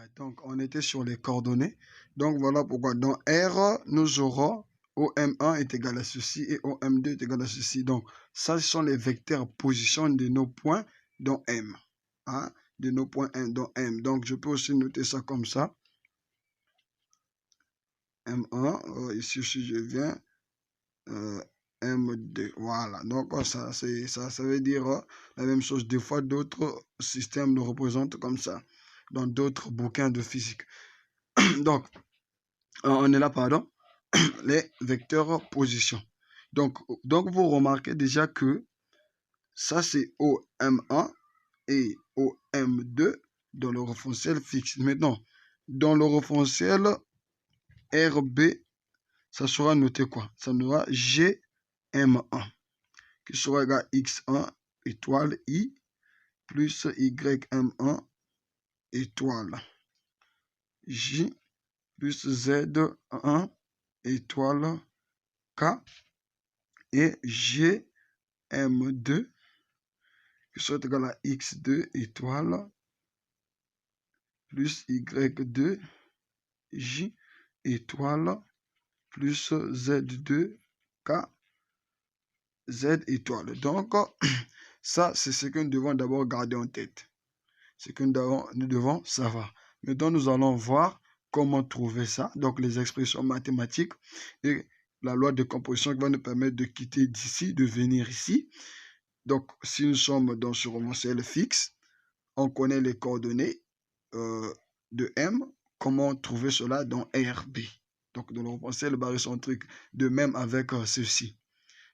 Ouais, donc, on était sur les coordonnées. Donc, voilà pourquoi. Dans R, nous aurons OM1 est égal à ceci et OM2 est égal à ceci. Donc, ça, ce sont les vecteurs position de nos points dans M. Hein, de nos points dans M. Donc, je peux aussi noter ça comme ça. M1, ici, si je viens, M2. Voilà. Donc, ça veut dire la même chose. Des fois, d'autres systèmes le représentent comme ça, dans d'autres bouquins de physique. Donc, on est là, pardon, les vecteurs position. Donc, vous remarquez déjà que ça, c'est OM1 et OM2 dans le référentiel fixe. Maintenant, dans le référentiel RB, ça sera noté quoi? Ça sera GM1 qui sera égal à X1 étoile I plus YM1 étoile J plus Z1 étoile K et GM2 qui sera égal à X2 étoile plus Y2 J étoile plus Z2 K Z étoile. Donc, ça, c'est ce que nous devons d'abord garder en tête. Ce que nous devons savoir. Maintenant, nous allons voir comment trouver ça. Donc, les expressions mathématiques et la loi de composition qui va nous permettre de quitter d'ici, de venir ici. Donc, si nous sommes dans ce référentiel fixe, on connaît les coordonnées de M. Comment trouver cela dans RB? Donc, dans le référentiel barycentrique, de même avec ceci.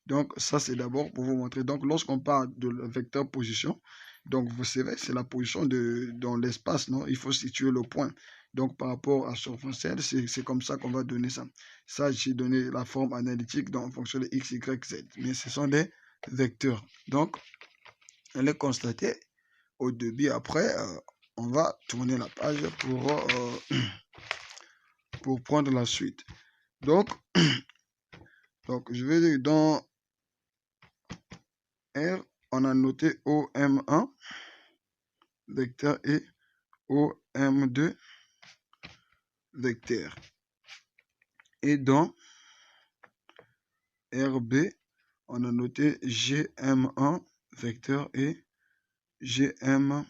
Donc, ça, c'est d'abord pour vous montrer. Donc, lorsqu'on parle de le vecteur position, donc, vous savez, c'est la position dans l'espace, non? Il faut situer le point. Donc, par rapport à ce référentiel, c'est comme ça qu'on va donner ça. Ça, j'ai donné la forme analytique en fonction de X, Y, Z. Mais ce sont des vecteurs. Donc, elle est constatée au début. Après, on va tourner la page pour prendre la suite. Donc, je vais dire dans R, on a noté OM1, vecteur, et OM2, vecteur. Et dans RB, on a noté GM1, vecteur, et GM1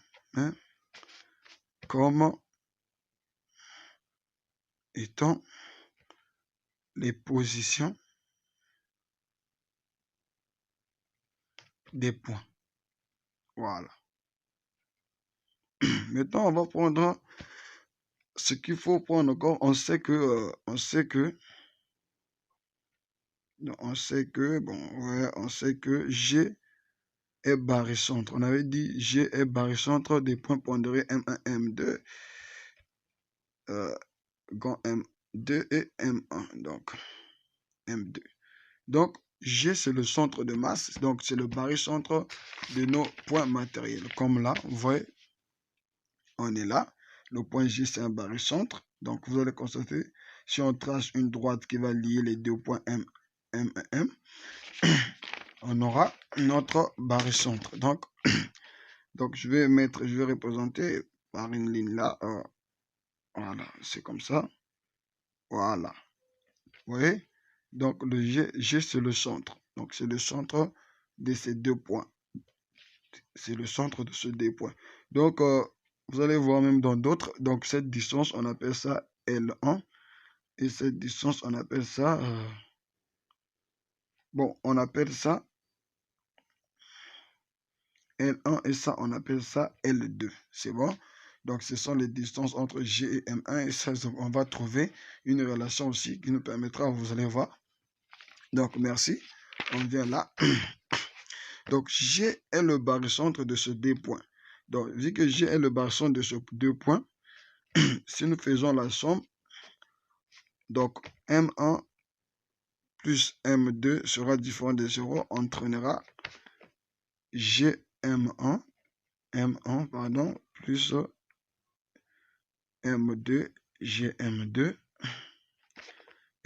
comme étant les positions des points. Voilà. Maintenant, on va prendre ce qu'il faut prendre encore. On sait que G est barycentre. On avait dit G est barycentre des points pondérés M1, M2, grand M2 et M1. Donc, M2. Donc, G, c'est le centre de masse. Donc, c'est le barycentre de nos points matériels. Comme là, vous voyez, on est là. Le point G, c'est un barycentre. Donc, vous allez constater, si on trace une droite qui va lier les deux points M, M et M, on aura notre barycentre. Donc, je vais représenter par une ligne là. Voilà, c'est comme ça. Voilà. Vous voyez? Donc, le G c'est le centre. Donc, c'est le centre de ces deux points. C'est le centre de ces deux points. Donc, vous allez voir même dans d'autres. Donc, cette distance, on appelle ça L1. Et cette distance, on appelle ça... on appelle ça L1 et ça, on appelle ça L2. C'est bon? Donc, ce sont les distances entre G et M1. Et ça, on va trouver une relation aussi qui nous permettra, vous allez voir. Donc, merci. On vient là. Donc, G est le barycentre de ce deux points. Donc, vu que G est le barycentre de ce deux points, si nous faisons la somme, donc M1 plus M2 sera différent de 0, entraînera GM1, M1, plus M2, GM2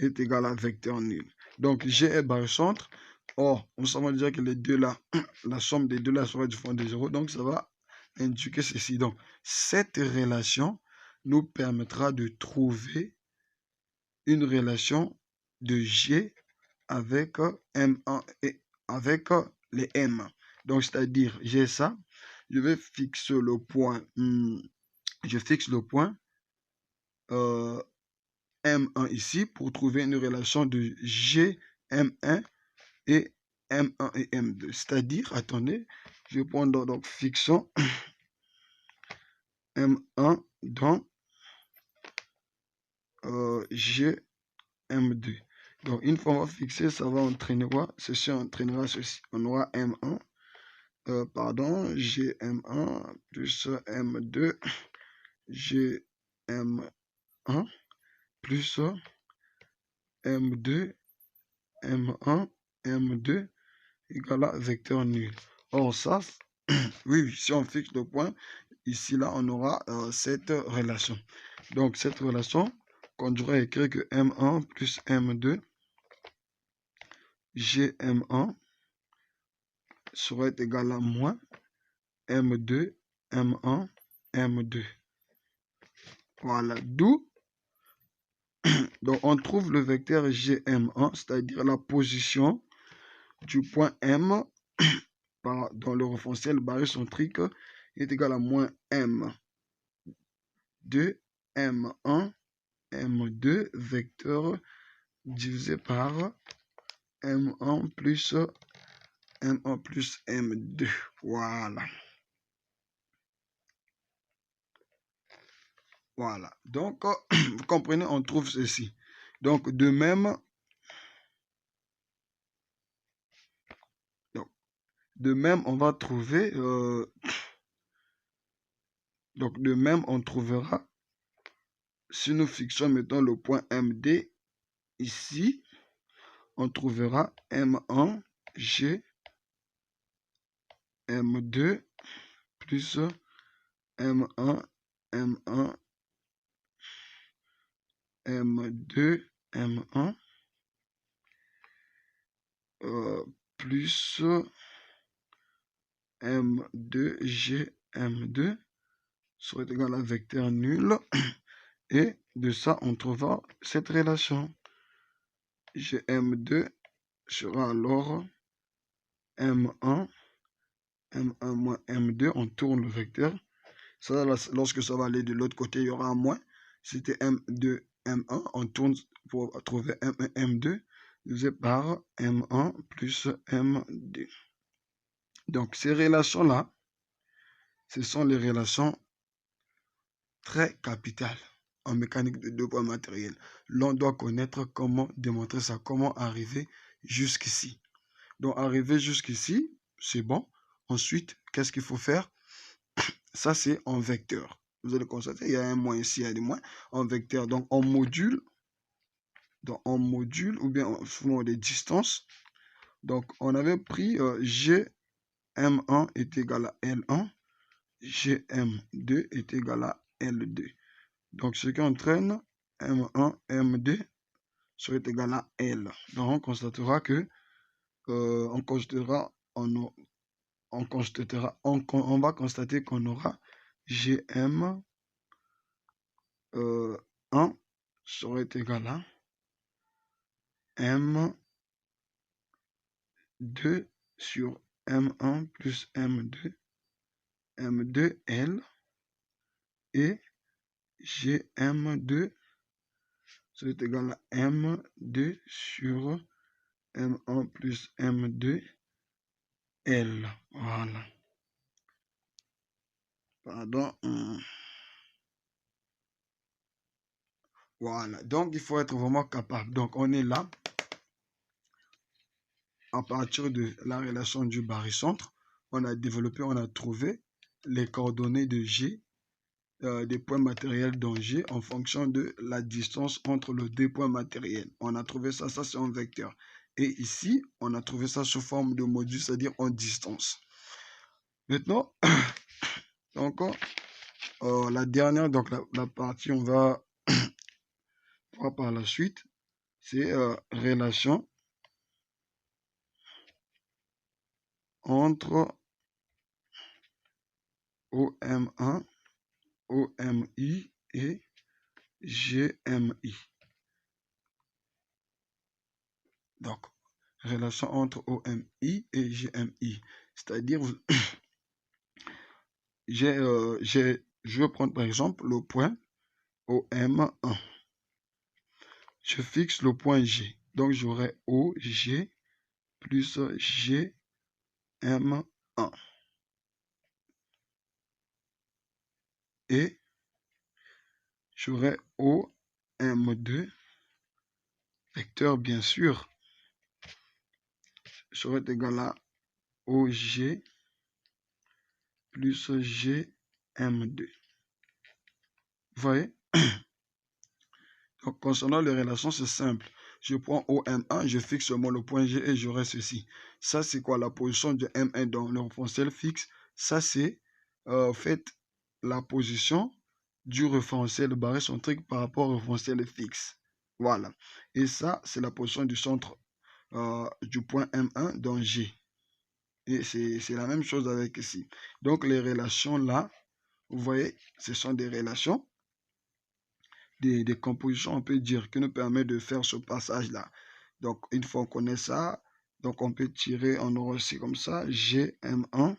est égal à vecteur nul. Donc, G est barycentre. Or, on s'en va dire que les deux là, la somme des deux là sera différente de 0. Donc, ça va indiquer ceci. Donc, cette relation nous permettra de trouver une relation de G avec M1 et avec les M. Donc, c'est-à-dire, j'ai ça, je vais fixer le point, je fixe le point M1 ici pour trouver une relation de G, M1 et M1 et M2. C'est-à-dire, attendez, je vais prendre donc fixons M1 dans G, M2. Donc, une fois on va fixer, ça va entraîner quoi? Ceci entraînera ceci. On aura M1, GM1 plus M2, GM1 plus M2, M1, M2 égale à vecteur nul. Or, ça, oui, si on fixe le point, ici, là, on aura cette relation. Donc, cette relation, qu'on devrait écrire que M1 plus M2, GM1 serait égal à moins M2, M1, M2. Voilà, d'où donc on trouve le vecteur GM1, c'est-à-dire la position du point M dans le référentiel barycentrique est égal à moins M2, M1, M2, vecteur divisé par M1 plus M1 plus M2. Voilà. Voilà. Donc, vous comprenez, on trouve ceci. Donc, de même, on va trouver, donc de même, on trouvera, si nous fixons, mettons, le point MD ici, on trouvera M1, G, M2, plus M1, M1, M2, M1, plus M2, G, M2, serait égal à vecteur nul. Et de ça, on trouvera cette relation. GM2 sera alors M1, M1 moins M2, on tourne le vecteur. Ça, lorsque ça va aller de l'autre côté, il y aura un moins. C'était M2, M1, on tourne pour trouver M1, M2, divisé par M1 plus M2. Donc, ces relations-là, ce sont les relations très capitales en mécanique de deux points matériels. L'on doit connaître comment démontrer ça, comment arriver jusqu'ici. Donc, arriver jusqu'ici, c'est bon. Ensuite, qu'est-ce qu'il faut faire? Ça, c'est en vecteur. Vous allez constater, il y a un moins ici, il y a des moins en vecteur. Donc, en module, ou bien en forme des distances. Donc, on avait pris GM1 est égal à L1, GM2 est égal à L2. Donc, ce qui entraîne M1, M2 serait égal à L. Donc, on constatera que on va constater qu'on aura GM 1 serait égal à M2 sur M1 plus M2, M2L, et GM2 serait égal à M2 sur M1 plus M2L. Voilà. Pardon. Voilà. Donc, il faut être vraiment capable. Donc, on est là. À partir de la relation du barycentre, on a développé, on a trouvé les coordonnées de G, des points matériels dans G en fonction de la distance entre les deux points matériels. On a trouvé ça, c'est en vecteur. Et ici, on a trouvé ça sous forme de module, c'est-à-dire en distance. Maintenant, donc, la dernière, donc la partie, on va voir par la suite, c'est relation entre OM1, OMI et GMI. Donc, relation entre OMI et GMI. C'est-à-dire, je vais prendre par exemple le point OM1. Je fixe le point G. Donc, j'aurai OG plus GM1. Et j'aurai OM2, vecteur bien sûr, serait égal à OG plus GM2. Vous voyez? Donc, concernant les relations, c'est simple. Je prends OM1, je fixe seulement le point G et j'aurai ceci. Ça, c'est quoi? La position de M1 dans le référentiel fixe. Ça, c'est fait la position du référentiel barycentrique par rapport au référentiel fixe. Voilà. Et ça, c'est la position du centre du point M1 dans G. Et c'est la même chose avec ici. Donc, les relations là, vous voyez, ce sont des relations, des compositions, on peut dire, qui nous permettent de faire ce passage-là. Donc, une fois qu'on connaît ça, donc on peut tirer, on aura aussi comme ça, GM1,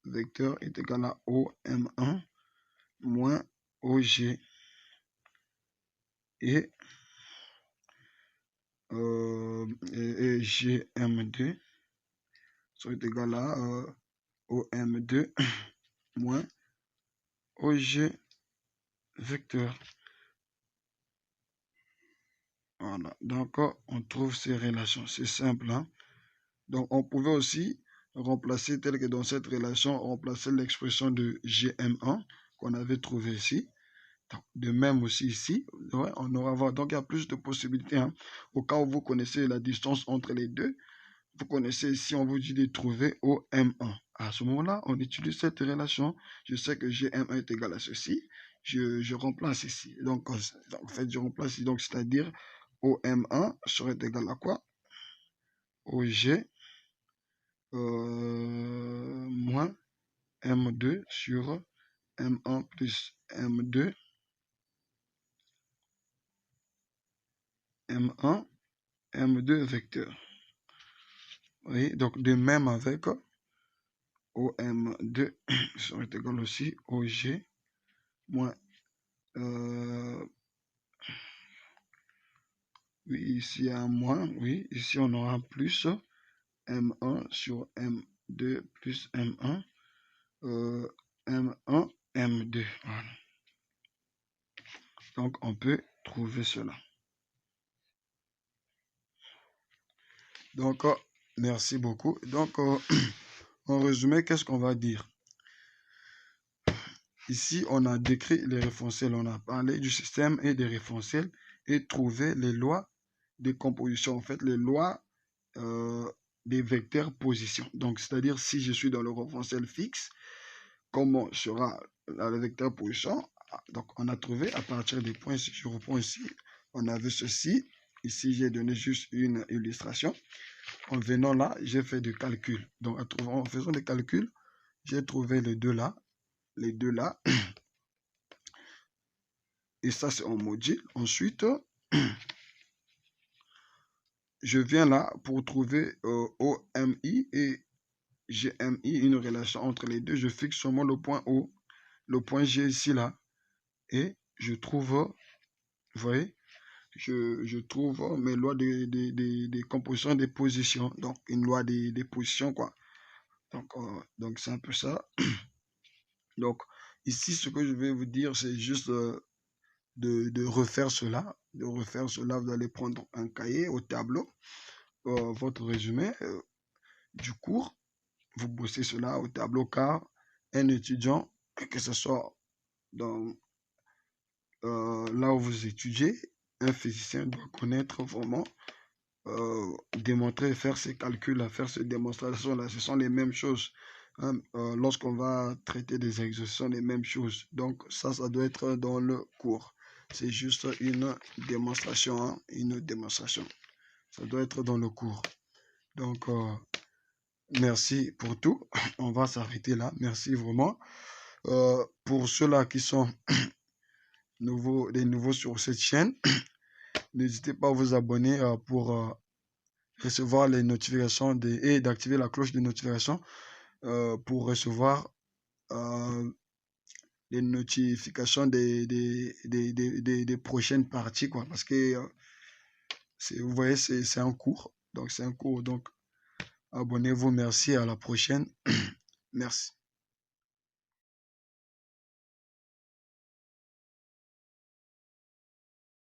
vecteur est égal à OM1 moins OG. Et GM2 serait égal à OM2 moins OG vecteur. Voilà, donc on trouve ces relations, c'est simple. Hein? Donc on pouvait aussi remplacer, tel que dans cette relation, remplacer l'expression de GM1 qu'on avait trouvé ici. Donc, de même aussi ici, ouais, on aura voir. Donc il y a plus de possibilités. Hein? Au cas où vous connaissez la distance entre les deux, vous connaissez ici, on vous dit de trouver OM1. À ce moment-là, on utilise cette relation. Je sais que GM1 est égal à ceci. Je remplace ici. Donc, en fait, je remplace ici. Donc, c'est-à-dire OM1 serait égal à quoi? OG moins M2 sur M1 plus M2. M1, M2 vecteur. Oui, donc de même avec OM2 serait égal aussi OG moins oui, ici un moins, oui, ici on aura plus M1 sur M2 plus M1, M1, M2, voilà. Donc on peut trouver cela. Donc, merci beaucoup. Donc, en résumé, qu'est-ce qu'on va dire? Ici, on a décrit les référentiels, on a parlé du système et des référentiels et trouvé les lois de composition, en fait, les lois des vecteurs position. Donc, c'est-à-dire, si je suis dans le référentiel fixe, comment sera le vecteur position? Donc, on a trouvé à partir des points, si je reprends ici, on avait ceci. Ici, j'ai donné juste une illustration. En venant là, j'ai fait du calcul. Donc, en faisant des calculs, j'ai trouvé les deux là. Et ça, c'est en module. Ensuite, je viens là pour trouver OMI et GMI, une relation entre les deux. Je fixe seulement le point O, le point G ici là. Et je trouve, vous voyez, je trouve mes lois des compositions des positions. Donc, une loi des positions, quoi. Donc c'est un peu ça. Donc, ici, ce que je vais vous dire, c'est juste de refaire cela. De refaire cela, vous allez prendre un cahier au tableau, votre résumé du cours. Vous bossez cela au tableau car un étudiant, que ce soit dans là où vous étudiez, un physicien doit connaître vraiment, démontrer, faire ses calculs, faire ces démonstrations-là. Ce sont les mêmes choses. Hein, lorsqu'on va traiter des exercices, ce sont les mêmes choses. Donc ça doit être dans le cours. C'est juste une démonstration, hein, une démonstration. Ça doit être dans le cours. Donc, merci pour tout. On va s'arrêter là. Merci vraiment. Pour ceux-là qui sont des nouveaux sur cette chaîne, n'hésitez pas à vous abonner pour recevoir les notifications et d'activer la cloche de notification pour recevoir les notifications des prochaines parties, quoi. Parce que vous voyez, c'est un cours. Donc, c'est un cours. Donc, abonnez-vous. Merci. À la prochaine. Merci.